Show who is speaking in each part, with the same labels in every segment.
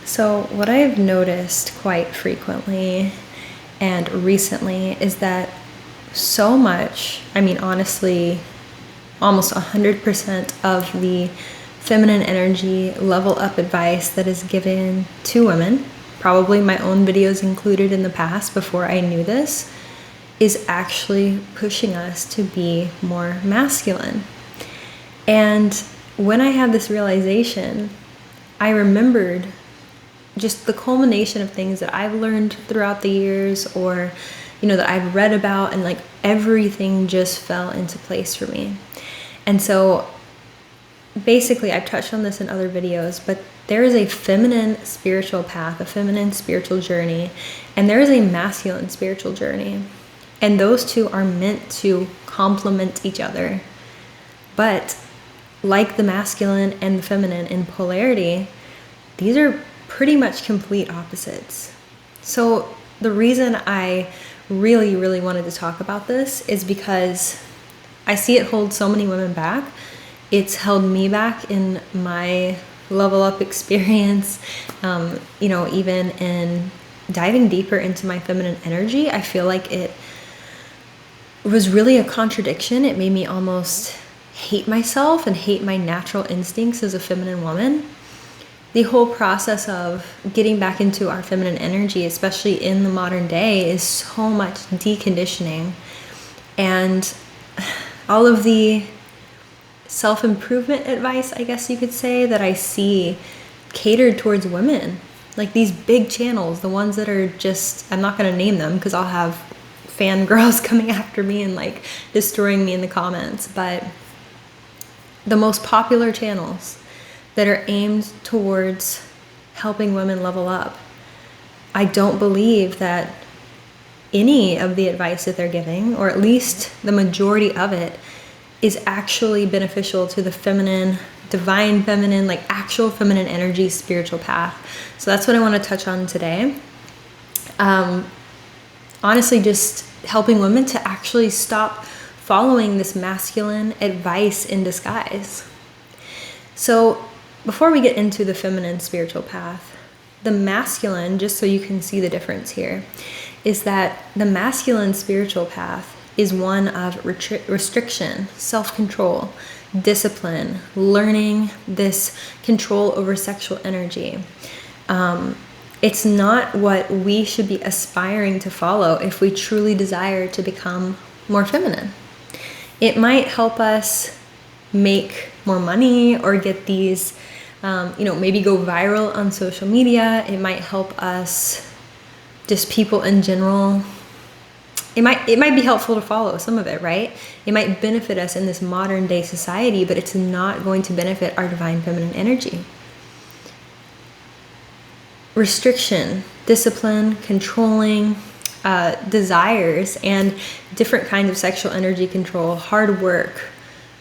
Speaker 1: So, what I've noticed quite frequently and recently is that so much, honestly, almost 100% of the feminine energy level up advice that is given to women, probably my own videos included in the past before I knew this, is actually pushing us to be more masculine. And when I had this realization, I remembered just the culmination of things that I've learned throughout the years, or that I've read about, and like everything just fell into place for me. And so basically, I've touched on this in other videos, but there is a feminine spiritual path, a feminine spiritual journey, and there is a masculine spiritual journey. And those two are meant to complement each other. But like the masculine and the feminine in polarity, these are pretty much complete opposites. So the reason I really, really wanted to talk about this is because I see it hold so many women back. It's held me back in my level up experience, even in diving deeper into my feminine energy. I feel like it was really a contradiction. It made me almost hate myself and hate my natural instincts as a feminine woman. The whole process of getting back into our feminine energy, especially in the modern day, is so much deconditioning. And all of the self-improvement advice, I guess you could say, that I see catered towards women, like these big channels, the ones that are just, I'm not going to name them because I'll have fangirls coming after me and like destroying me in the comments, but the most popular channels that are aimed towards helping women level up, I don't believe that any of the advice that they're giving, or at least the majority of it, is actually beneficial to the feminine, divine feminine, like actual feminine energy, spiritual path. So that's what I want to touch on today. Honestly, just helping women to actually stop following this masculine advice in disguise. So before we get into the feminine spiritual path, the masculine, just so you can see the difference here, is that the masculine spiritual path is one of restriction, self-control, discipline, learning this control over sexual energy. It's not what we should be aspiring to follow if we truly desire to become more feminine. It might help us make more money or get these, maybe go viral on social media. It might help us, just people in general. It might be helpful to follow some of it, right? It might benefit us in this modern day society, but it's not going to benefit our divine feminine energy. Restriction, discipline, controlling desires, and different kinds of sexual energy control, hard work,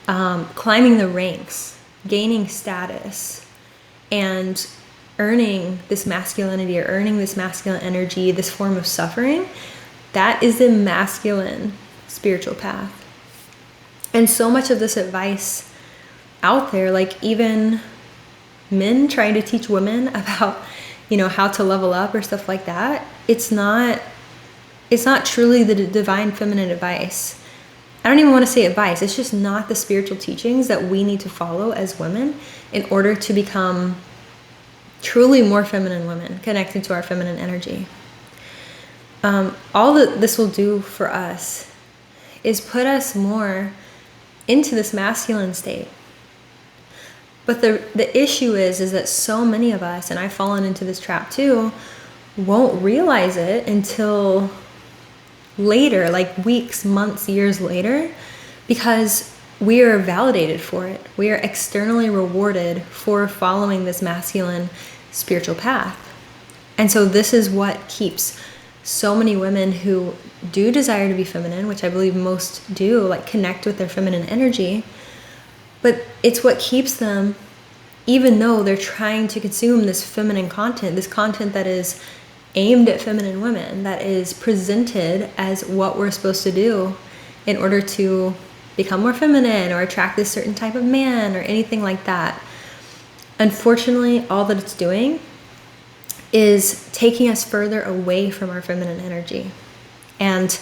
Speaker 1: climbing the ranks, gaining status, and earning this masculinity or earning this masculine energy, this form of suffering, that is the masculine spiritual path. And so much of this advice out there, like even men trying to teach women about, how to level up or stuff like that, it's not truly the divine feminine advice. I don't even want to say advice. It's just not the spiritual teachings that we need to follow as women in order to become truly more feminine women, connected to our feminine energy. All that this will do for us is put us more into this masculine state. But the issue is that so many of us, and I've fallen into this trap too, won't realize it until later, like weeks, months, years later, because we are validated for it. We are externally rewarded for following this masculine spiritual path. And so this is what keeps so many women who do desire to be feminine, which I believe most do, like connect with their feminine energy, but it's what keeps them, even though they're trying to consume this feminine content, this content that is aimed at feminine women, that is presented as what we're supposed to do in order to become more feminine or attract this certain type of man or anything like that. Unfortunately, all that it's doing is taking us further away from our feminine energy and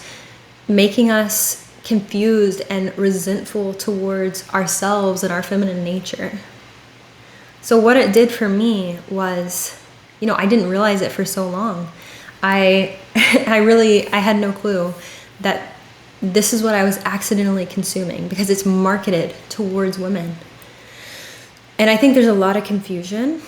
Speaker 1: making us confused and resentful towards ourselves and our feminine nature. So what it did for me was, I didn't realize it for so long. I had no clue that this is what I was accidentally consuming, because it's marketed towards women. And I think there's a lot of confusion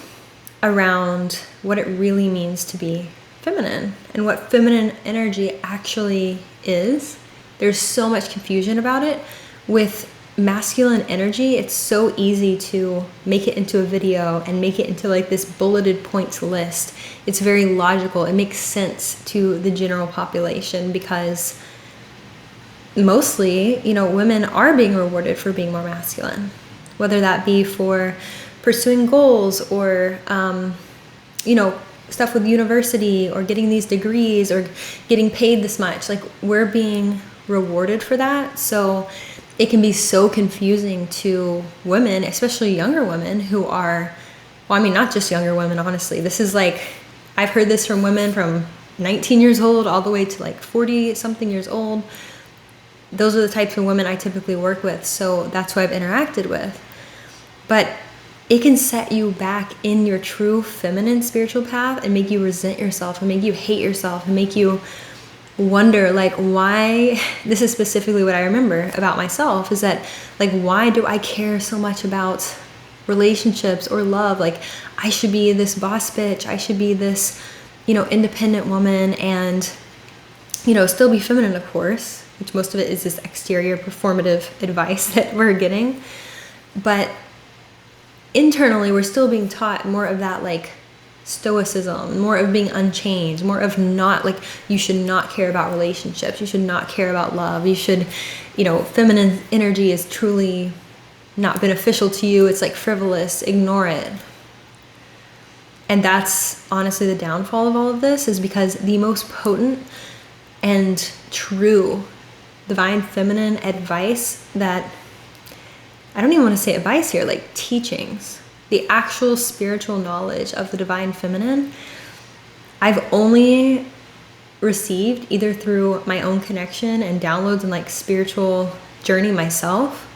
Speaker 1: around what it really means to be feminine and what feminine energy actually is. There's so much confusion about it. With masculine energy, it's so easy to make it into a video and make it into like this bulleted points list. It's very logical. It makes sense to the general population because mostly, women are being rewarded for being more masculine, whether that be for pursuing goals or, stuff with university or getting these degrees or getting paid this much. Like, we're being rewarded for that. So it can be so confusing to women, especially younger women who are, not just younger women, honestly. This is like, I've heard this from women from 19 years old all the way to like 40 something years old. Those are the types of women I typically work with. So that's who I've interacted with. But it can set you back in your true feminine spiritual path and make you resent yourself and make you hate yourself and make you wonder, like, why. This is specifically what I remember about myself, is that, like, why do I care so much about relationships or love? Like, I should be this boss bitch. I should be this, independent woman and, still be feminine, of course, which most of it is this exterior performative advice that we're getting. But internally, we're still being taught more of that, like, stoicism, more of being unchanged, more of not, like, you should not care about relationships, you should not care about love, you should, feminine energy is truly not beneficial to you, it's like frivolous, ignore it. And that's honestly the downfall of all of this, is because the most potent and true divine feminine advice that, I don't even want to say advice here, like teachings, the actual spiritual knowledge of the divine feminine, I've only received either through my own connection and downloads and like spiritual journey myself,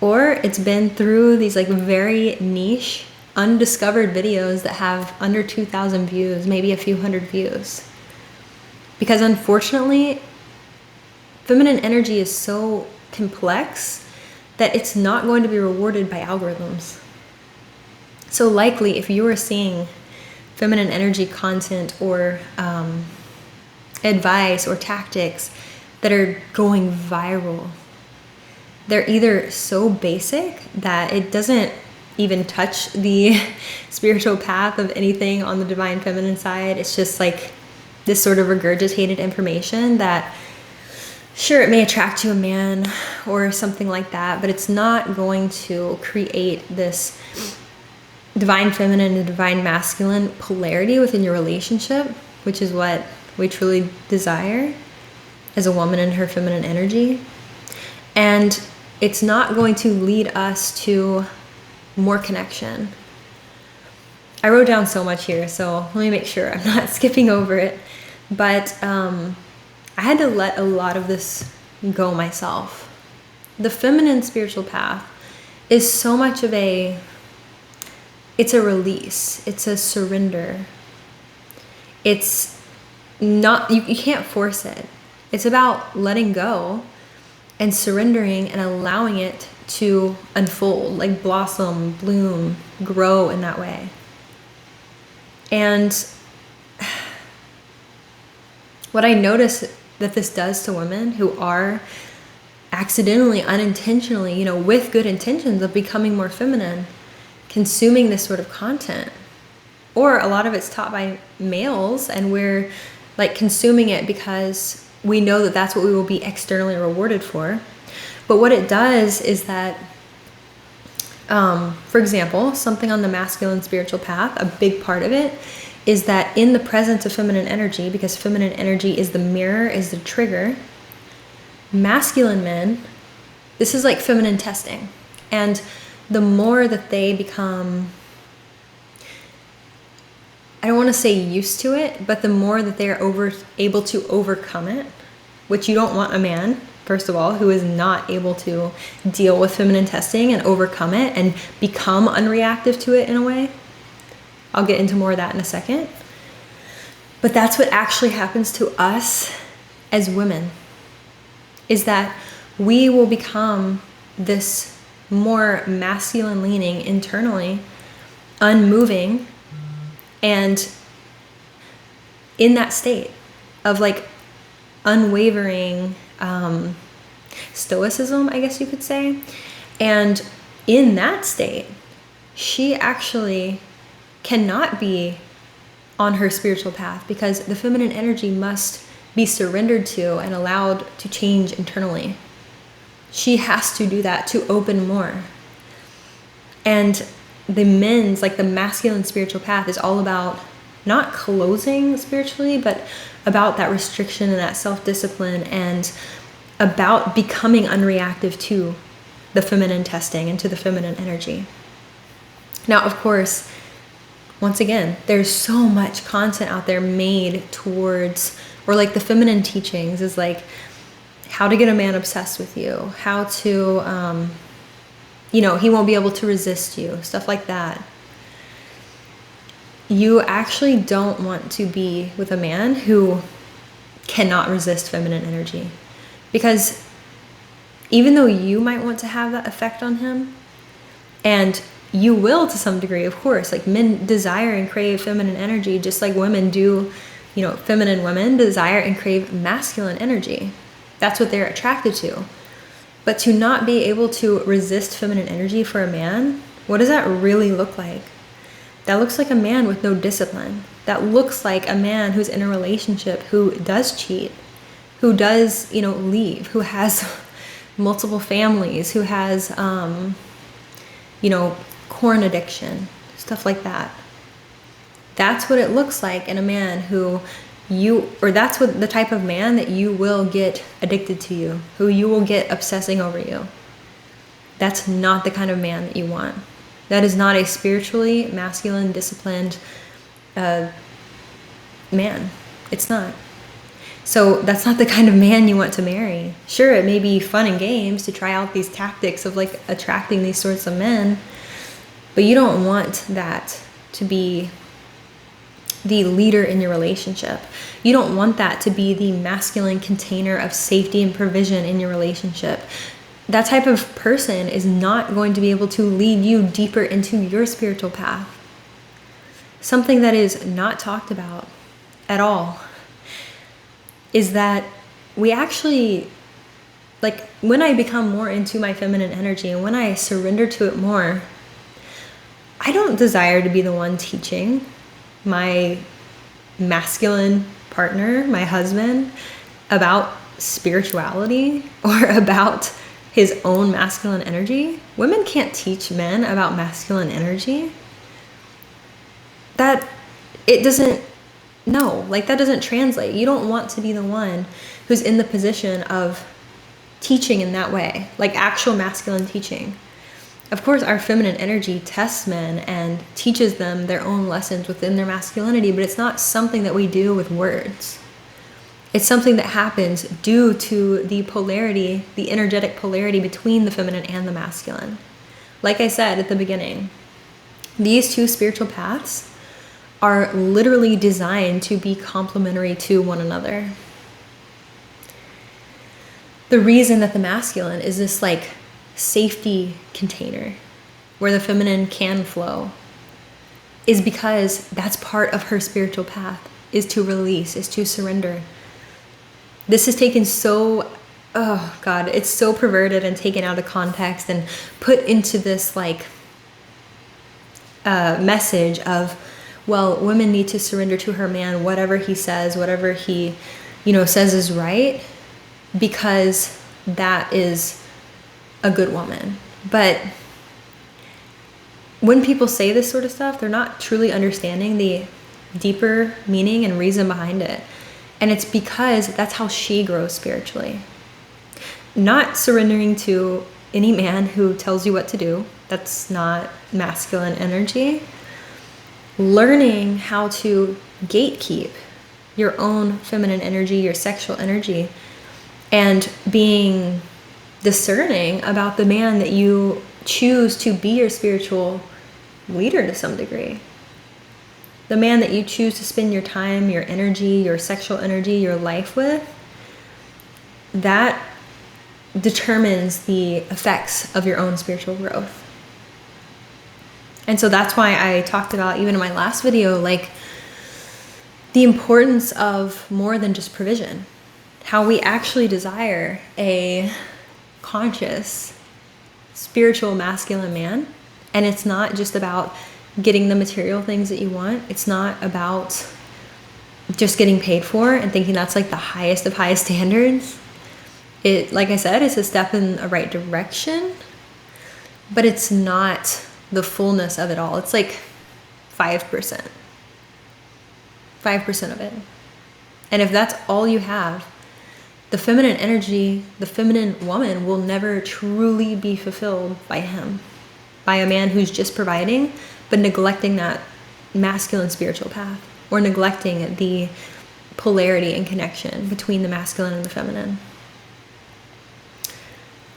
Speaker 1: or it's been through these like very niche, undiscovered videos that have under 2,000 views, maybe a few hundred views. Because unfortunately, feminine energy is so complex that it's not going to be rewarded by algorithms. So likely, if you are seeing feminine energy content or advice or tactics that are going viral, they're either so basic that it doesn't even touch the spiritual path of anything on the divine feminine side. It's just like this sort of regurgitated information that, sure, it may attract you a man or something like that, but it's not going to create this divine feminine and divine masculine polarity within your relationship, which is what we truly desire as a woman in her feminine energy. And it's not going to lead us to more connection. I wrote down so much here, so let me make sure I'm not skipping over it. But I had to let a lot of this go myself. The feminine spiritual path is so much of it's a release. It's a surrender. It's not, you can't force it. It's about letting go and surrendering and allowing it to unfold, like blossom, bloom, grow in that way. And what I notice that this does to women who are accidentally, unintentionally, with good intentions of becoming more feminine, consuming this sort of content, or a lot of it's taught by males and we're like consuming it because we know that that's what we will be externally rewarded for. But what it does is that, for example, something on the masculine spiritual path, a big part of it is that in the presence of feminine energy, because feminine energy is the mirror, is the trigger, masculine men, this is like feminine testing. And the more that they become, I don't want to say used to it, but the more that they're able to overcome it, which you don't want a man, first of all, who is not able to deal with feminine testing and overcome it and become unreactive to it in a way. I'll get into more of that in a second. But that's what actually happens to us as women, is that we will become this more masculine leaning internally, unmoving, and in that state of like unwavering stoicism, I guess you could say. And in that state, she actually cannot be on her spiritual path because the feminine energy must be surrendered to and allowed to change internally. She has to do that to open more. And the men's, like the masculine spiritual path, is all about not closing spiritually, but about that restriction and that self-discipline and about becoming unreactive to the feminine testing and to the feminine energy. Now, of course, once again, there's so much content out there made towards, or like the feminine teachings is like how to get a man obsessed with you, how to, he won't be able to resist you, stuff like that. You actually don't want to be with a man who cannot resist feminine energy, because even though you might want to have that effect on him, and you will to some degree, of course, like men desire and crave feminine energy just like women do, feminine women desire and crave masculine energy. That's what they're attracted to. But to not be able to resist feminine energy for a man, what does that really look like? That looks like a man with no discipline. That looks like a man who's in a relationship who does cheat, who does, leave, who has multiple families, who has, corn addiction, stuff like that. That's what it looks like in a man who that's what the type of man that you will get addicted to you, who you will get obsessing over you. That's not the kind of man that you want. That is not a spiritually masculine, disciplined man. It's not. So that's not the kind of man you want to marry. Sure, it may be fun and games to try out these tactics of like attracting these sorts of men, but you don't want that to be the leader in your relationship. You don't want that to be the masculine container of safety and provision in your relationship. That type of person is not going to be able to lead you deeper into your spiritual path. Something that is not talked about at all is that we actually, like when I become more into my feminine energy and when I surrender to it more, I don't desire to be the one teaching my masculine partner, my husband, about spirituality or about his own masculine energy. Women can't teach men about masculine energy. That doesn't translate. You don't want to be the one who's in the position of teaching in that way, like actual masculine teaching. Of course, our feminine energy tests men and teaches them their own lessons within their masculinity, but it's not something that we do with words. It's something that happens due to the polarity, the energetic polarity between the feminine and the masculine. Like I said at the beginning, these two spiritual paths are literally designed to be complementary to one another. The reason that the masculine is this like safety container where the feminine can flow is because that's part of her spiritual path, is to release, is to surrender. This is taken so, it's so perverted and taken out of context and put into this like message of, well, women need to surrender to her man, whatever he says, whatever he, says is right, because that is a good woman. But when people say this sort of stuff, they're not truly understanding the deeper meaning and reason behind it. And it's because that's how she grows spiritually. Not surrendering to any man who tells you what to do. That's not masculine energy. learning how to gatekeep your own feminine energy, your sexual energy, and being discerning about the man that you choose to be your spiritual leader to some degree. The man that you choose to spend your time, your energy, your sexual energy, your life with, that determines the effects of your own spiritual growth. And so that's why I talked about, even in my last video, like the importance of more than just provision. How we actually desire a conscious, spiritual, masculine man. And it's not just about getting the material things that you want. It's not about just getting paid for and thinking that's like the highest of highest standards. It, like I said, it's a step in the right direction, but it's not the fullness of it all. It's like 5%. 5% of it. And if that's all you have, the feminine energy, the feminine woman will never truly be fulfilled by him, by a man who's just providing, but neglecting that masculine spiritual path, or neglecting the polarity and connection between the masculine and the feminine.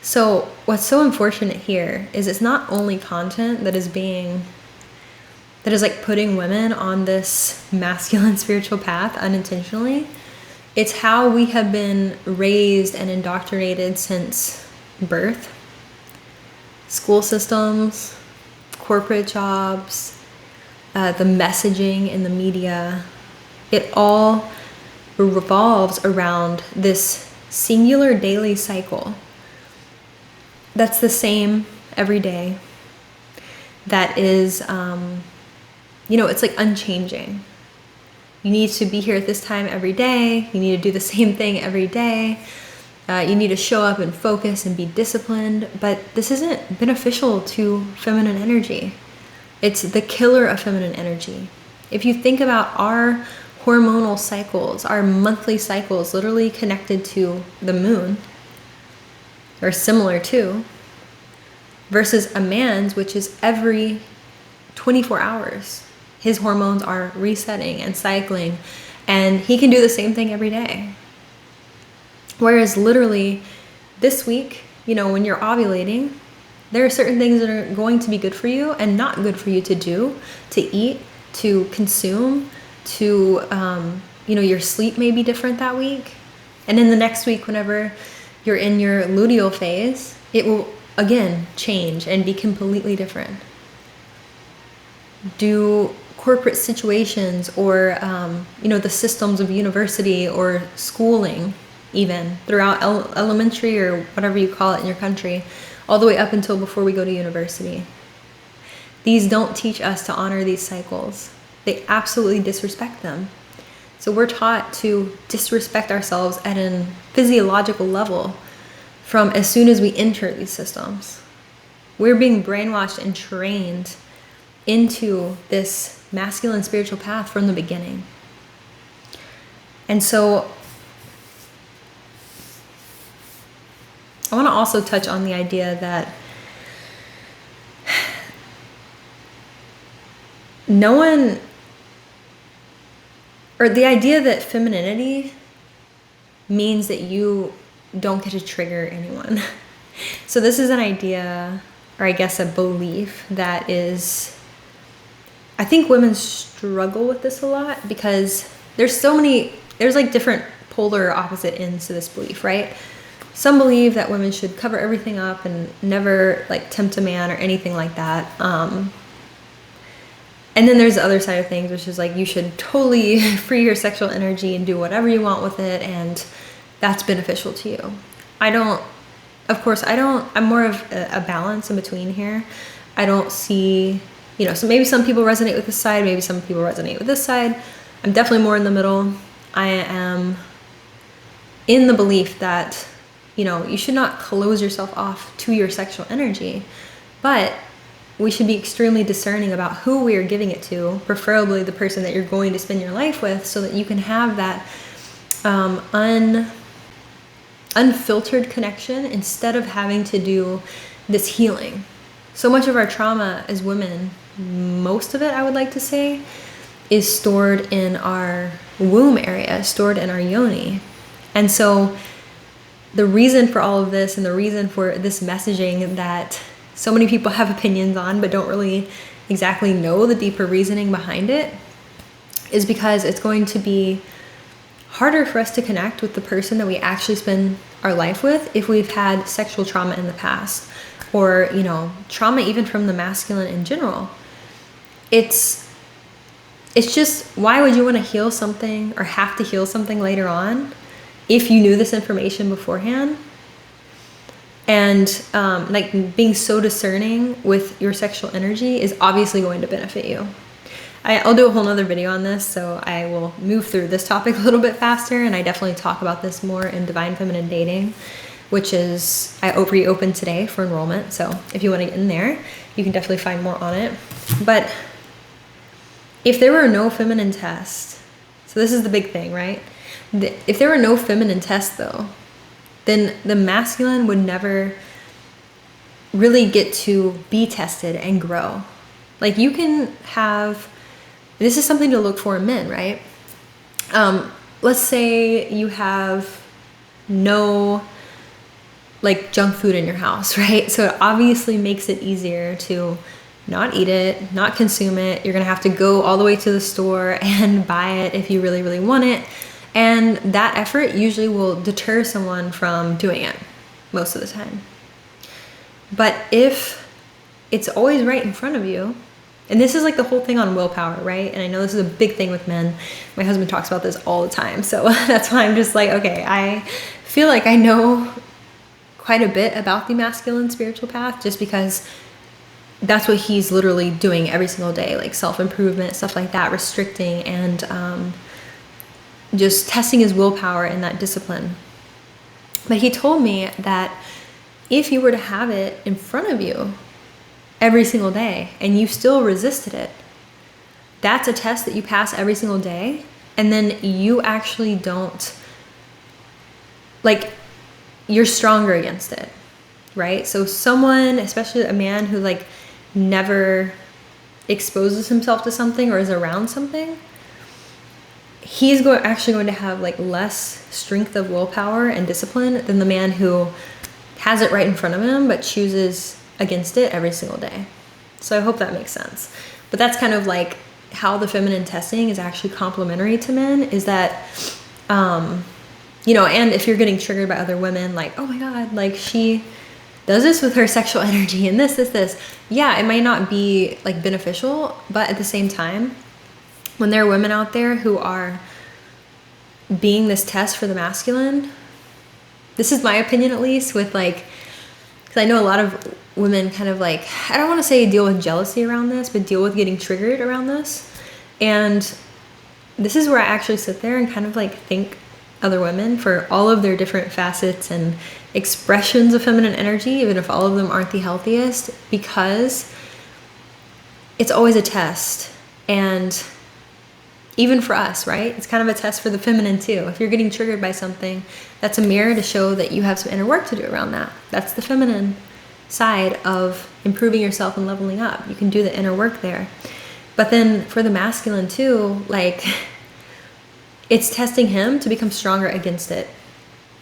Speaker 1: So what's so unfortunate here is it's not only content that is like putting women on this masculine spiritual path unintentionally. It's how we have been raised and indoctrinated since birth. School systems, corporate jobs, the messaging in the media, it all revolves around this singular daily cycle that's the same every day, that is, it's like unchanging. You need to be here at this time every day. You need to do the same thing every day. You need to show up and focus and be disciplined. But this isn't beneficial to feminine energy. It's the killer of feminine energy. If you think about our hormonal cycles, our monthly cycles, literally connected to the moon, or similar to, versus a man's, which is every 24 hours. His hormones are resetting and cycling, and he can do the same thing every day. Whereas literally this week, when you're ovulating, there are certain things that are going to be good for you and not good for you to do, to eat, to consume, to, your sleep may be different that week. And in the next week, whenever you're in your luteal phase, it will again change and be completely different. Do corporate situations or, the systems of university or schooling, even throughout elementary or whatever you call it in your country, all the way up until before we go to university. These don't teach us to honor these cycles. They absolutely disrespect them. So we're taught to disrespect ourselves at a physiological level from as soon as we enter these systems. We're being brainwashed and trained into this masculine spiritual path from the beginning. And so I want to also touch on the idea that the idea that femininity means that you don't get to trigger anyone. So this is an idea, or I guess a belief, that is, I think women struggle with this a lot because there's like different polar opposite ends to this belief, right? Some believe that women should cover everything up and never like tempt a man or anything like that. And then there's the other side of things, which is like you should totally free your sexual energy and do whatever you want with it, and that's beneficial to you. I'm more of a balance in between here. I don't see, so maybe some people resonate with this side, maybe some people resonate with this side. I'm definitely more in the middle. I am in the belief that, you should not close yourself off to your sexual energy, but we should be extremely discerning about who we are giving it to, preferably the person that you're going to spend your life with, so that you can have that unfiltered connection instead of having to do this healing. So much of our trauma as women most of it, I would like to say, is stored in our womb area, stored in our yoni. And so the reason for all of this, and the reason for this messaging that so many people have opinions on but don't really exactly know the deeper reasoning behind it, is because it's going to be harder for us to connect with the person that we actually spend our life with if we've had sexual trauma in the past, or, you know, trauma even from the masculine in general. It's just, why would you want to heal something or have to heal something later on if you knew this information beforehand? And like, being so discerning with your sexual energy is obviously going to benefit you. I'll do a whole nother video on this, so I will move through this topic a little bit faster, and I definitely talk about this more in Divine Feminine Dating, which is, I reopened today for enrollment. So if you want to get in there, you can definitely find more on it. But if there were no feminine tests, so this is the big thing, right? If there were no feminine tests though, then the masculine would never really get to be tested and grow. Like, you can have, this is something to look for in men, right? Let's say you have no like junk food in your house, right? So it obviously makes it easier to not eat it, not consume it. You're gonna have to go all the way to the store and buy it if you really, really want it. And that effort usually will deter someone from doing it most of the time. But if it's always right in front of you, and this is like the whole thing on willpower, right? And I know this is a big thing with men. My husband talks about this all the time. So that's why I'm just like, okay, I feel like I know quite a bit about the masculine spiritual path, just because that's what he's literally doing every single day, like self-improvement, stuff like that, restricting, and just testing his willpower in that discipline. But he told me that if you were to have it in front of you every single day and you still resisted it, that's a test that you pass every single day, and then you actually don't, like, you're stronger against it, right? So someone, especially a man who like never exposes himself to something or is around something, he's actually going to have like less strength of willpower and discipline than the man who has it right in front of him but chooses against it every single day. So I hope that makes sense. But that's kind of like how the feminine testing is actually complementary to men, is that, you know, and if you're getting triggered by other women, like, oh my God, like she does this with her sexual energy and this. Yeah, it might not be like beneficial, but at the same time, when there are women out there who are being this test for the masculine, this is my opinion at least, with like, because I know a lot of women kind of like, I don't want to say deal with jealousy around this, but deal with getting triggered around this. And this is where I actually sit there and kind of like thank other women for all of their different facets and expressions of feminine energy, even if all of them aren't the healthiest, because it's always a test. And even for us, right? It's kind of a test for the feminine too. If you're getting triggered by something, that's a mirror to show that you have some inner work to do around that. That's the feminine side of improving yourself and leveling up. You can do the inner work there. But then for the masculine too, like, it's testing him to become stronger against it.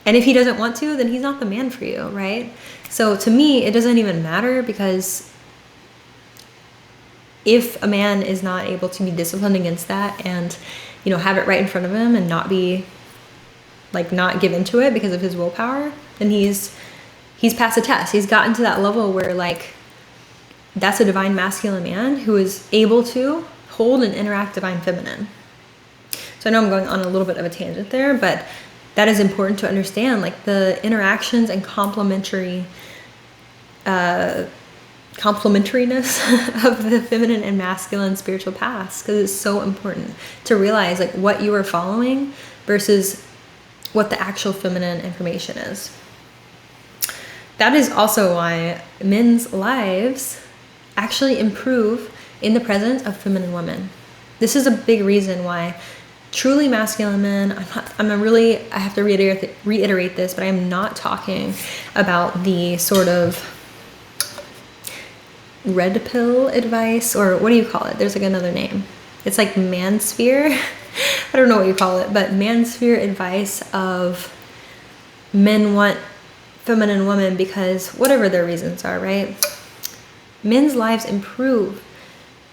Speaker 1: And if he doesn't want to, then he's not the man for you, right? So to me, it doesn't even matter, because if a man is not able to be disciplined against that and, you know, have it right in front of him and not be like, not give into it because of his willpower, then he's passed a test. He's gotten to that level where like, that's a divine masculine man who is able to hold and interact divine feminine. So I know I'm going on a little bit of a tangent there, but that is important to understand, like the interactions and complementariness of the feminine and masculine spiritual paths, because it's so important to realize like what you are following versus what the actual feminine information is. That is also why men's lives actually improve in the presence of feminine women. This is a big reason why truly masculine men, I have to reiterate this, but I am not talking about the sort of red pill advice, or what do you call it? There's like another name. It's like mansphere. I don't know what you call it, but mansphere advice of men want feminine women because whatever their reasons are, right? Men's lives improve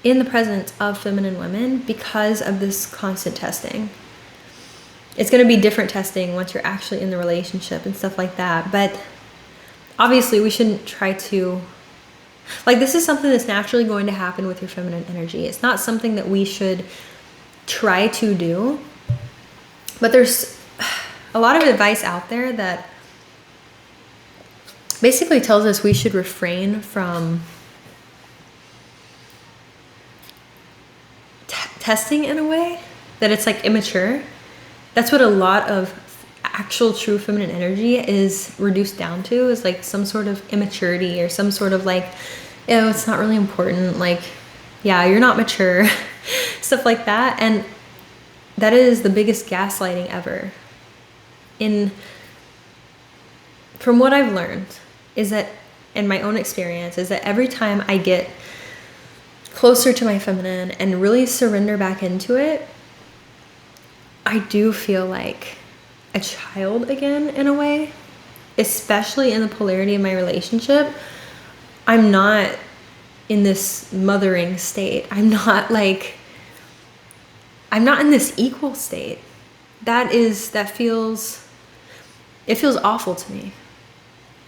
Speaker 1: in the presence of feminine women because of this constant testing. It's going to be different testing once you're actually in the relationship and stuff like that. But obviously we shouldn't try to, like, this is something that's naturally going to happen with your feminine energy. It's not something that we should try to do. But there's a lot of advice out there that basically tells us we should refrain from testing in a way that it's like immature. That's what a lot of actual true feminine energy is reduced down to, is like some sort of immaturity or some sort of like, oh, it's not really important. Like, yeah, you're not mature, stuff like that. And that is the biggest gaslighting ever. From what I've learned is that, in my own experience, is that every time I get closer to my feminine and really surrender back into it, I do feel like a child again in a way, especially in the polarity of my relationship. I'm not in this mothering state. I'm not in this equal state. It feels awful to me.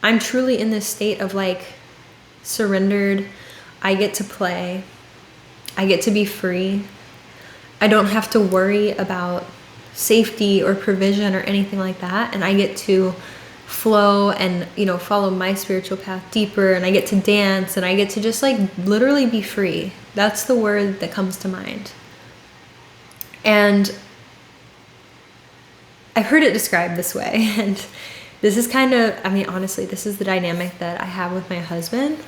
Speaker 1: I'm truly in this state of like surrendered. I get to play. I get to be free. I don't have to worry about safety or provision or anything like that. And I get to flow and, follow my spiritual path deeper, and I get to dance, and I get to just like literally be free. That's the word that comes to mind. And I've heard it described this way. And this is kind of, honestly, this is the dynamic that I have with my husband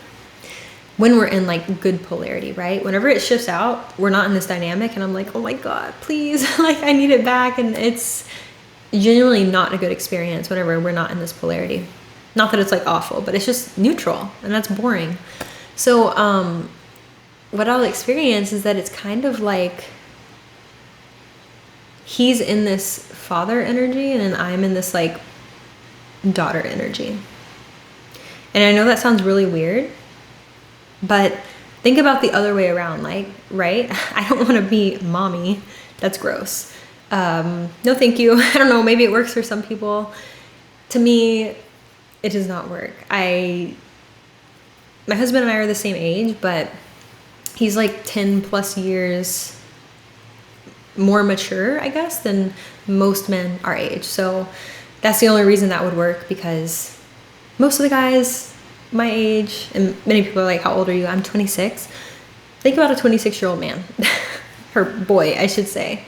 Speaker 1: when we're in like good polarity, right? Whenever it shifts out, we're not in this dynamic, and I'm like, oh my God, please, like I need it back. And it's genuinely not a good experience whenever we're not in this polarity. Not that it's like awful, but it's just neutral, and that's boring. So what I'll experience is that it's kind of like he's in this father energy, and then I'm in this like daughter energy. And I know that sounds really weird, but think about the other way around, like, right? I don't want to be mommy. That's gross. No, thank you. I don't know. Maybe it works for some people. To me, it does not work. My husband and I are the same age, but he's like 10 plus years more mature, I guess, than most men our age. So that's the only reason that would work, because most of the guys my age, and many people are like, how old are you? I'm 26. Think about a 26-year-old man, or boy, I should say.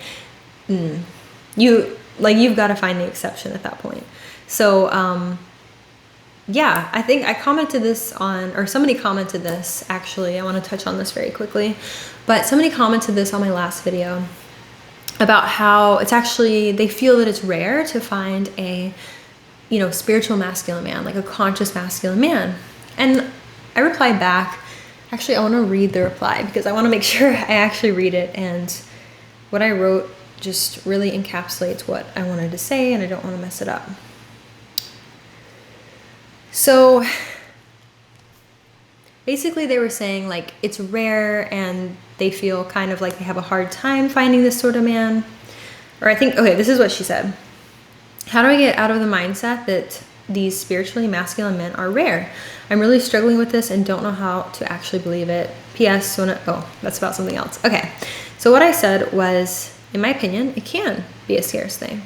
Speaker 1: You've got to find the exception at that point. So, yeah, I think I commented this or somebody commented this, actually. I want to touch on this very quickly, but somebody commented this on my last video about how it's actually, they feel that it's rare to find a, spiritual masculine man, like a conscious masculine man. And I replied back, actually, I want to read the reply because I want to make sure I actually read it, and what I wrote just really encapsulates what I wanted to say, and I don't want to mess it up. So basically they were saying like it's rare, and they feel kind of like they have a hard time finding this sort of man. Or I think, okay, this is what she said. How do I get out of the mindset that these spiritually masculine men are rare? I'm really struggling with this and don't know how to actually believe it. P.S. That's about something else. Okay. So what I said was, in my opinion, it can be a scarce thing.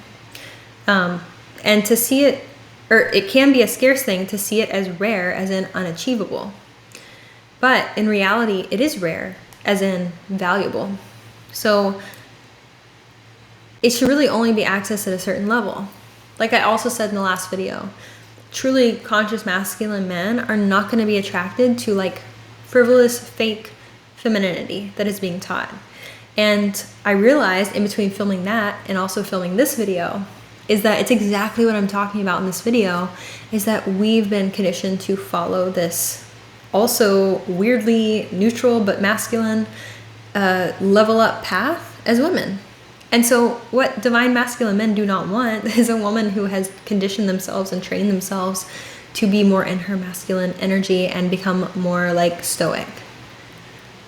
Speaker 1: And to see it, or it can be a scarce thing to see it as rare, as in unachievable. But in reality, it is rare, as in valuable. So it should really only be accessed at a certain level. Like I also said in the last video, truly conscious masculine men are not going to be attracted to like frivolous, fake femininity that is being taught. And I realized in between filming that and also filming this video is that it's exactly what I'm talking about in this video, is that we've been conditioned to follow this also weirdly neutral but masculine level up path as women. And so what divine masculine men do not want is a woman who has conditioned themselves and trained themselves to be more in her masculine energy and become more like stoic.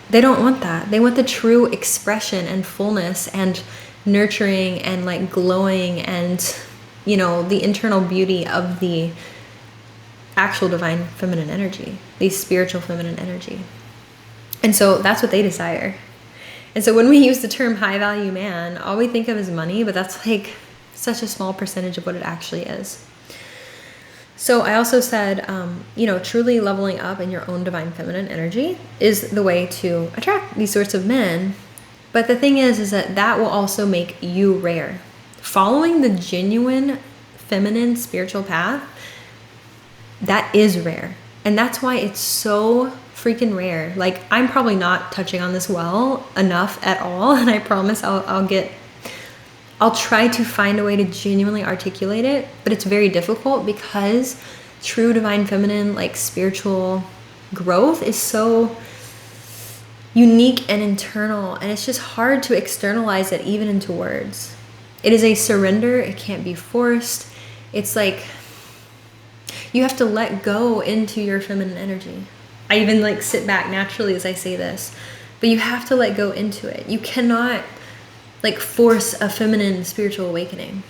Speaker 1: They don't want that. They want the true expression and fullness and nurturing and like glowing and, you know, the internal beauty of the actual divine feminine energy, the spiritual feminine energy. And so that's what they desire. And so when we use the term high value man, all we think of is money, but that's like such a small percentage of what it actually is. So I also said, you know, truly leveling up in your own divine feminine energy is the way to attract these sorts of men. But the thing is that that will also make you rare. Following the genuine feminine spiritual path, that is rare. And that's why it's so freaking rare. Like, I'm probably not touching on this well enough at all. And I promise I'll try to find a way to genuinely articulate it, but it's very difficult because true divine feminine, like spiritual growth is so unique and internal, and it's just hard to externalize it even into words. It is a surrender. It can't be forced. It's like you have to let go into your feminine energy. I even like sit back naturally as I say this, but you have to let go into it. You cannot like force a feminine spiritual awakening.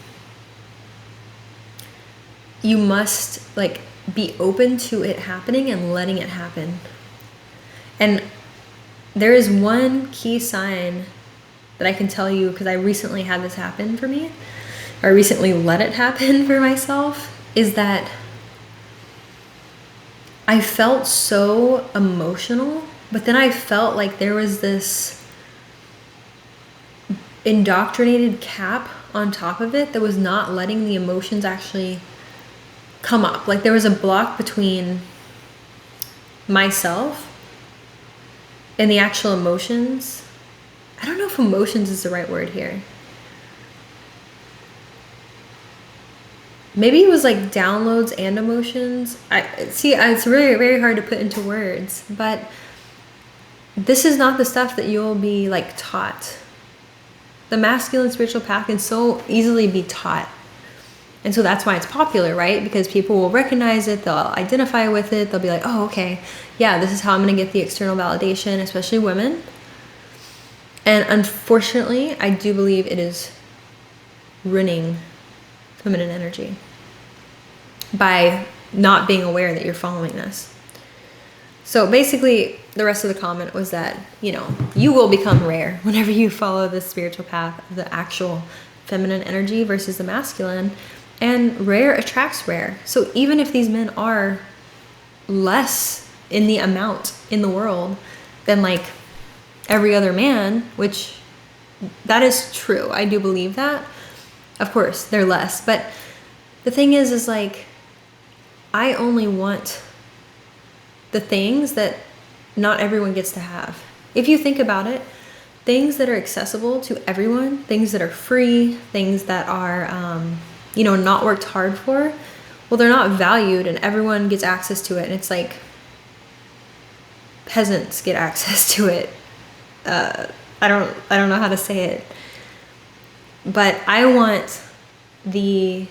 Speaker 1: You must like be open to it happening and letting it happen. And there is one key sign that I can tell you, because I recently had this happen for me, or I recently let it happen for myself, is that I felt so emotional, but then I felt like there was this indoctrinated cap on top of it that was not letting the emotions actually come up. Like there was a block between myself and the actual emotions. I don't know if emotions is the right word here. Maybe it was like downloads and emotions. It's really very hard to put into words, but this is not the stuff that you'll be like taught. The masculine spiritual path can so easily be taught. And so that's why it's popular, right? Because people will recognize it, they'll identify with it, they'll be like, oh, okay, yeah, this is how I'm going to get the external validation, especially women. And unfortunately, I do believe it is ruining feminine energy by not being aware that you're following this. So basically, the rest of the comment was that, you know, you will become rare whenever you follow the spiritual path of the actual feminine energy versus the masculine. And rare attracts rare. So even if these men are less in the amount in the world than like every other man, which that is true. I do believe that. Of course, they're less. But the thing is like, I only want the things that not everyone gets to have. If you think about it, things that are accessible to everyone, things that are free, things that are, not worked hard for, well, they're not valued and everyone gets access to it. And it's like peasants get access to it. I don't know how to say it, but I want the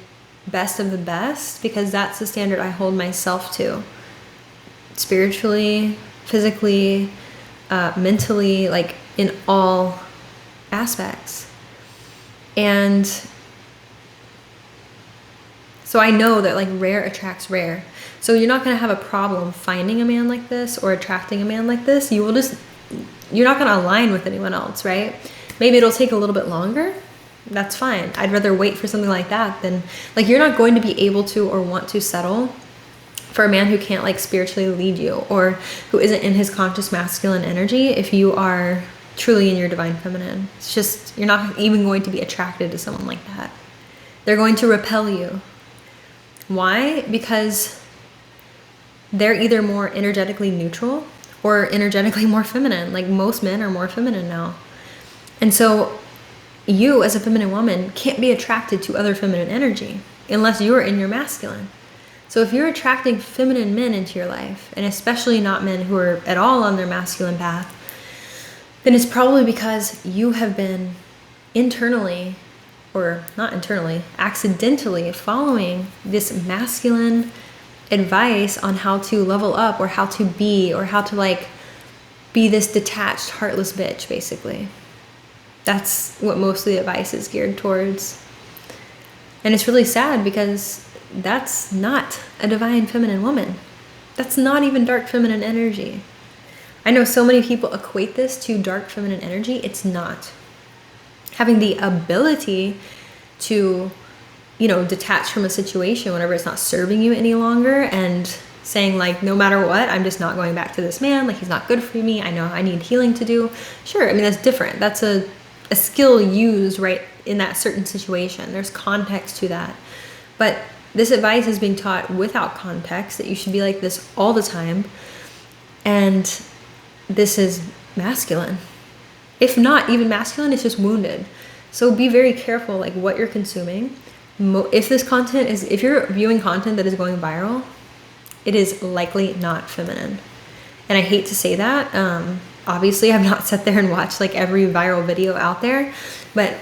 Speaker 1: best of the best because that's the standard I hold myself to. Spiritually, physically, mentally, like in all aspects. And so I know that like rare attracts rare. So you're not going to have a problem finding a man like this or attracting a man like this. You're not going to align with anyone else, right? Maybe it'll take a little bit longer. That's fine. I'd rather wait for something like that than like you're not going to be able to or want to settle for a man who can't like spiritually lead you or who isn't in his conscious masculine energy if you are truly in your divine feminine. It's just, you're not even going to be attracted to someone like that. They're going to repel you. Why? Because they're either more energetically neutral or energetically more feminine. Like most men are more feminine now. And so you as a feminine woman can't be attracted to other feminine energy unless you're in your masculine. So if you're attracting feminine men into your life, and especially not men who are at all on their masculine path, then it's probably because you have been internally, or not internally, accidentally following this masculine advice on how to level up, or how to be, or how to like be this detached, heartless bitch, basically. That's what most of the advice is geared towards. And it's really sad because that's not a divine feminine woman. That's not even dark feminine energy. I know so many people equate this to dark feminine energy. It's not. Having the ability to, detach from a situation whenever it's not serving you any longer, and saying like, no matter what, I'm just not going back to this man. Like, he's not good for me. I know I need healing to do. Sure. I mean, that's different. That's a skill used right in that certain situation. There's context to that. But this advice is being taught without context, that you should be like this all the time. And this is masculine. If not even masculine, it's just wounded. So be very careful like what you're consuming. If this content is, if you're viewing content that is going viral, it is likely not feminine. And I hate to say that. Obviously, I've not sat there and watched like every viral video out there, but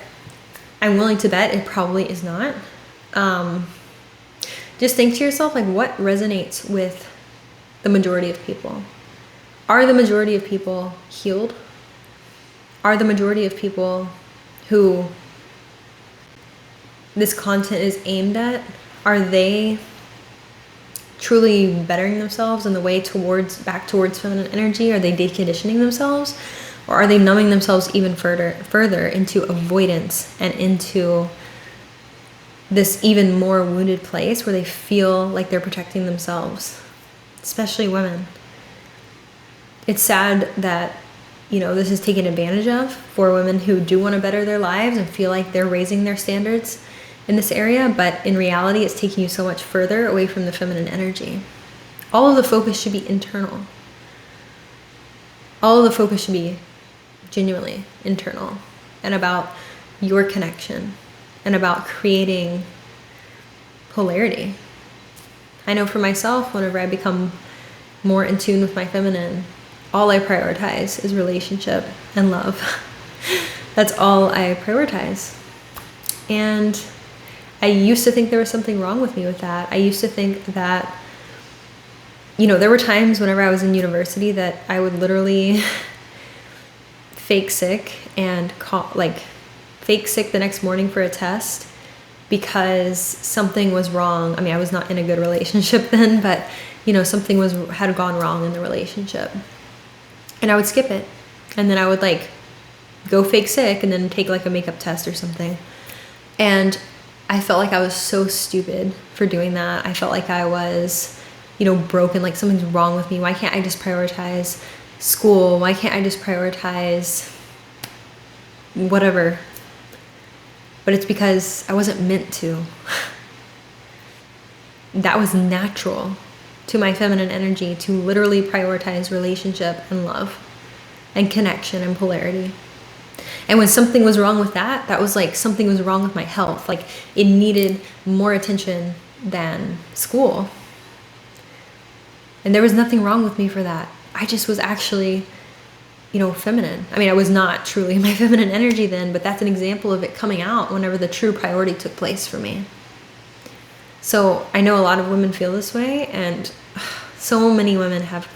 Speaker 1: I'm willing to bet it probably is not. Just think to yourself, like, what resonates with the majority of people? Are the majority of people healed? Are the majority of people who this content is aimed at, are they truly bettering themselves in the way back towards feminine energy? Are they deconditioning themselves? Or are they numbing themselves even further into avoidance and into this even more wounded place where they feel like they're protecting themselves, especially women? It's sad that, this is taken advantage of for women who do want to better their lives and feel like they're raising their standards in this area, but in reality, it's taking you so much further away from the feminine energy. All of the focus should be internal. All of the focus should be genuinely internal and about your connection and about creating polarity. I know for myself, whenever I become more in tune with my feminine, all I prioritize is relationship and love. That's all I prioritize. And I used to think there was something wrong with me with that. I used to think that, there were times whenever I was in university that I would literally fake sick and fake sick the next morning for a test because something was wrong. I mean, I was not in a good relationship then, but something had gone wrong in the relationship. And I would skip it. And then I would go fake sick and then take a makeup test or something. And I felt like I was so stupid for doing that. I felt like I was, broken, like something's wrong with me. Why can't I just prioritize school? Why can't I just prioritize whatever? But it's because I wasn't meant to. That was natural to my feminine energy to literally prioritize relationship and love and connection and polarity. And when something was wrong with that, that was like something was wrong with my health. Like it needed more attention than school. And there was nothing wrong with me for that. I just was actually, feminine. I mean, I was not truly my feminine energy then, but that's an example of it coming out whenever the true priority took place for me. So I know a lot of women feel this way, and so many women have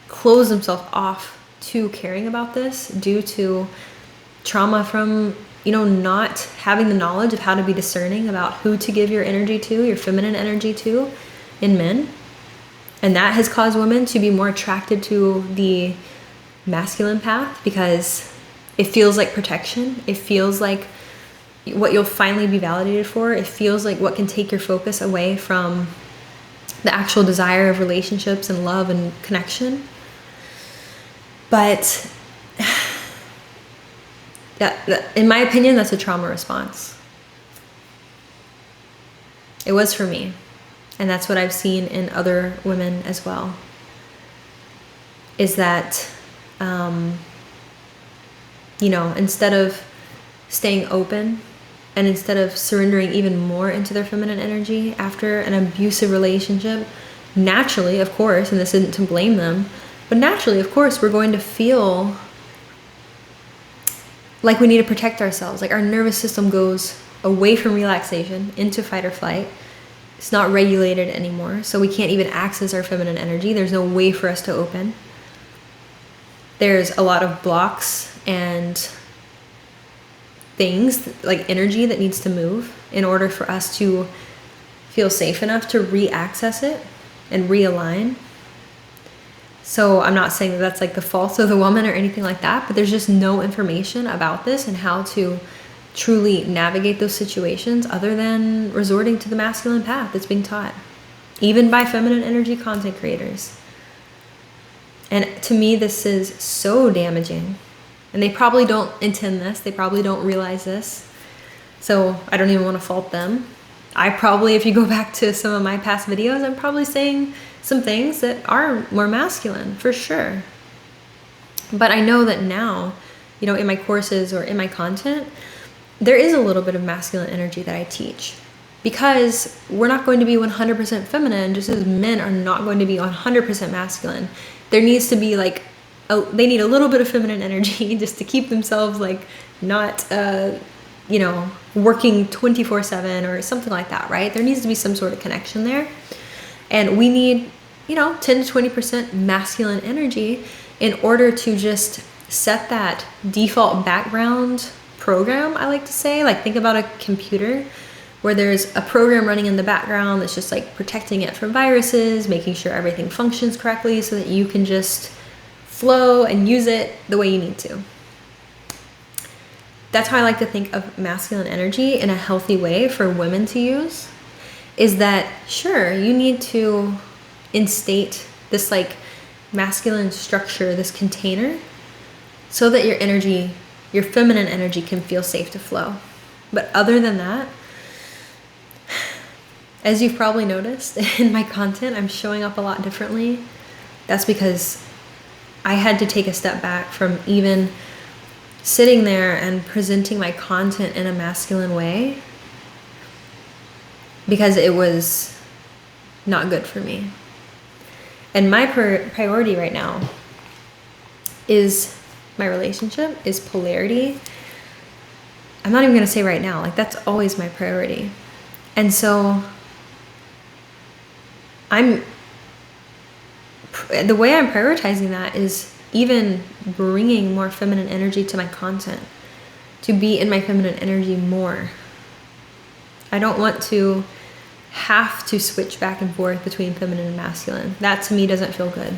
Speaker 1: closed themselves off to caring about this due to trauma from, not having the knowledge of how to be discerning about who to give your energy to, your feminine energy to in men. And that has caused women to be more attracted to the masculine path because it feels like protection. It feels like what you'll finally be validated for. It feels like what can take your focus away from the actual desire of relationships and love and connection. But in my opinion, that's a trauma response. It was for me. And that's what I've seen in other women as well. Is that, instead of staying open And instead of surrendering even more into their feminine energy after an abusive relationship, naturally, of course, and this isn't to blame them, but naturally, of course, we're going to feel like we need to protect ourselves. Like our nervous system goes away from relaxation into fight or flight. It's not regulated anymore, so we can't even access our feminine energy. There's no way for us to open. There's a lot of blocks and things, like energy that needs to move in order for us to feel safe enough to re-access it and realign. So I'm not saying that that's like the fault of the woman or anything like that, but there's just no information about this and how to truly navigate those situations other than resorting to the masculine path that's being taught, even by feminine energy content creators. And to me, this is so damaging. And they probably don't intend this. They probably don't realize this. So I don't even want to fault them. I probably, if you go back to some of my past videos, I'm probably saying some things that are more masculine, for sure. But I know that now, you know, in my courses or in my content, there is a little bit of masculine energy that I teach. Because we're not going to be 100% feminine, just as men are not going to be 100% masculine. There needs to be like, they need a little bit of feminine energy just to keep themselves like not, you know, working 24/7 or something like that, right? There needs to be some sort of connection there. And we need, you know, 10 to 20% masculine energy in order to just set that default background program, I like to say. Like think about a computer where there's a program running in the background that's just like protecting it from viruses, making sure everything functions correctly so that you can just flow and use it the way you need to. That's how I like to think of masculine energy in a healthy way for women to use, is that sure, you need to instate this like masculine structure, this container, so that your energy, your feminine energy can feel safe to flow. But other than that, as you've probably noticed in my content, I'm showing up a lot differently. That's because I had to take a step back from even sitting there and presenting my content in a masculine way because it was not good for me. And my priority right now is my relationship, is polarity. I'm not even going to say right now, like that's always my priority. And so the way I'm prioritizing that is even bringing more feminine energy to my content, to be in my feminine energy more. I don't want to have to switch back and forth between feminine and masculine. That to me doesn't feel good.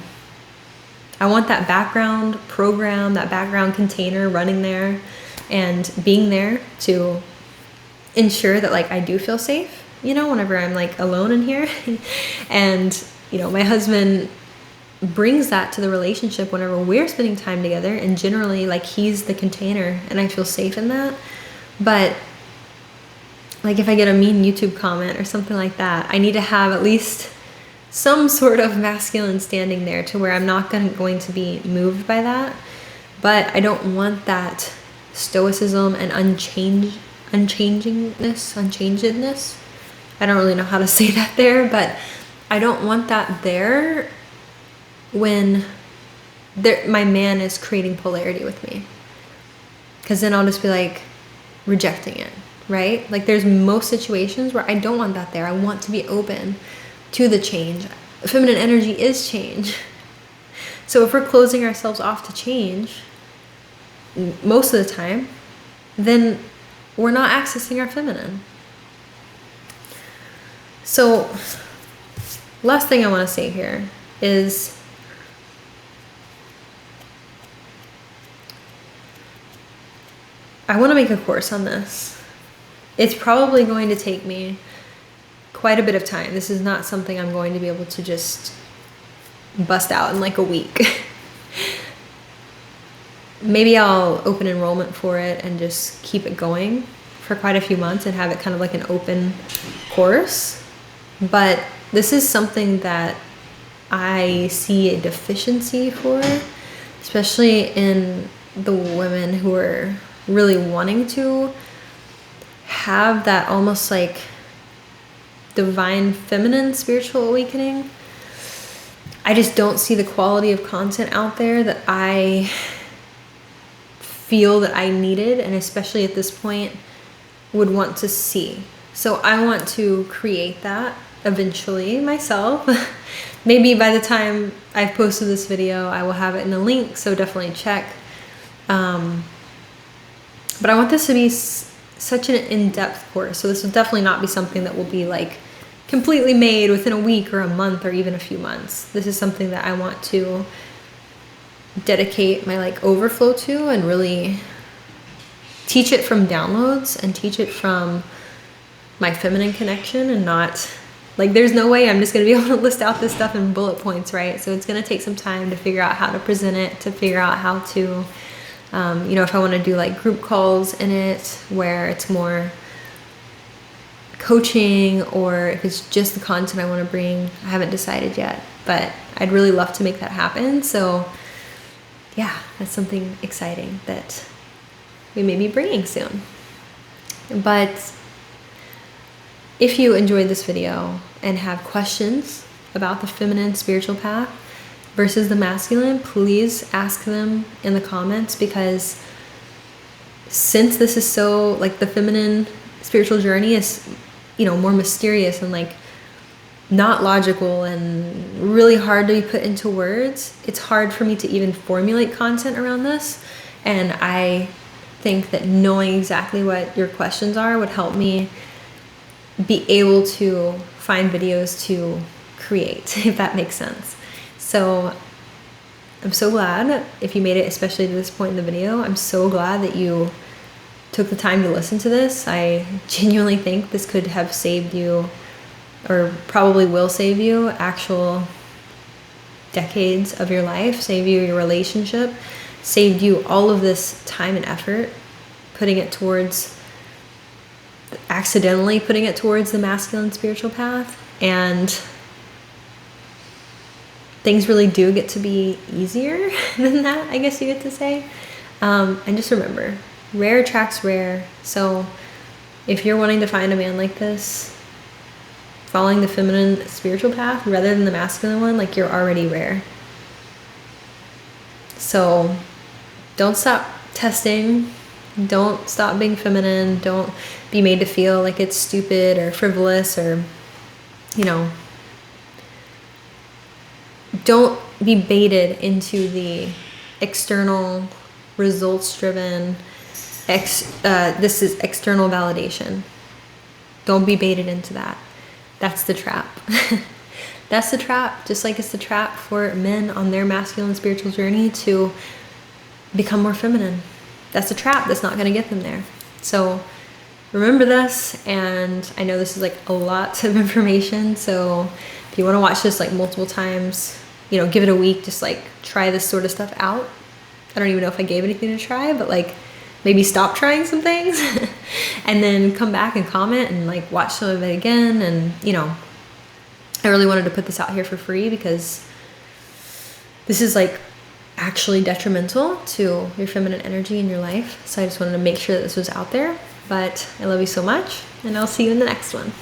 Speaker 1: I want that background program, that background container running there and being there to ensure that like I do feel safe, you know, whenever I'm like alone in here. And, you know, my husband brings that to the relationship whenever we're spending time together, and generally like he's the container and I feel safe in that. But like if I get a mean YouTube comment or something like that, I need to have at least some sort of masculine standing there to where I'm not going to be moved by that. But I don't want that stoicism and unchangedness. I don't really know how to say that there, but I don't want that there when my man is creating polarity with me, because then I'll just be like rejecting it, right? Like there's most situations where I don't want that there. I want to be open to the change. Feminine energy is change. So if we're closing ourselves off to change most of the time, then we're not accessing our feminine. So last thing I want to say here is I want to make a course on this. It's probably going to take me quite a bit of time. This is not something I'm going to be able to just bust out in like a week. Maybe I'll open enrollment for it and just keep it going for quite a few months and have it kind of like an open course. But this is something that I see a deficiency for, especially in the women who are really wanting to have that almost like divine feminine spiritual awakening, I just don't see the quality of content out there that I feel that I needed, and especially at this point would want to see. So I want to create that eventually myself. Maybe by the time I've posted this video, I will have it in the link, so definitely check. But I want this to be such an in-depth course. So this will definitely not be something that will be like completely made within a week or a month or even a few months. This is something that I want to dedicate my like overflow to and really teach it from downloads and teach it from my feminine connection, and not like, there's no way I'm just going to be able to list out this stuff in bullet points, right? So it's going to take some time to figure out how to present it, to figure out how to, if I want to do like group calls in it where it's more coaching, or if it's just the content I want to bring, I haven't decided yet, but I'd really love to make that happen. So yeah, that's something exciting that we may be bringing soon. But if you enjoyed this video and have questions about the feminine spiritual path versus the masculine, please ask them in the comments, because since this is so like the feminine spiritual journey is, more mysterious and like not logical and really hard to be put into words, it's hard for me to even formulate content around this. And I think that knowing exactly what your questions are would help me be able to find videos to create, if that makes sense. So I'm so glad if you made it, especially to this point in the video. I'm so glad that you took the time to listen to this. I genuinely think this could have saved you, or probably will save you, actual decades of your life, save you your relationship, saved you all of this time and effort, accidentally putting it towards the masculine spiritual path. And things really do get to be easier than that, I guess you get to say. And just remember, rare attracts rare. So if you're wanting to find a man like this, following the feminine spiritual path rather than the masculine one, like, you're already rare. So don't stop testing. Don't stop being feminine. Don't be made to feel like it's stupid or frivolous, or, don't be baited into the external, results-driven, this is external validation. Don't be baited into that. That's the trap. That's the trap, just like it's the trap for men on their masculine spiritual journey to become more feminine. That's a trap that's not going to get them there. So remember this, and I know this is like a lot of information, so if you want to watch this like multiple times, give it a week, just like try this sort of stuff out. I don't even know if I gave anything to try, but like maybe stop trying some things and then come back and comment and like watch some of it again. And I really wanted to put this out here for free, because this is like actually detrimental to your feminine energy in your life. So I just wanted to make sure that this was out there. But I love you so much, and I'll see you in the next one.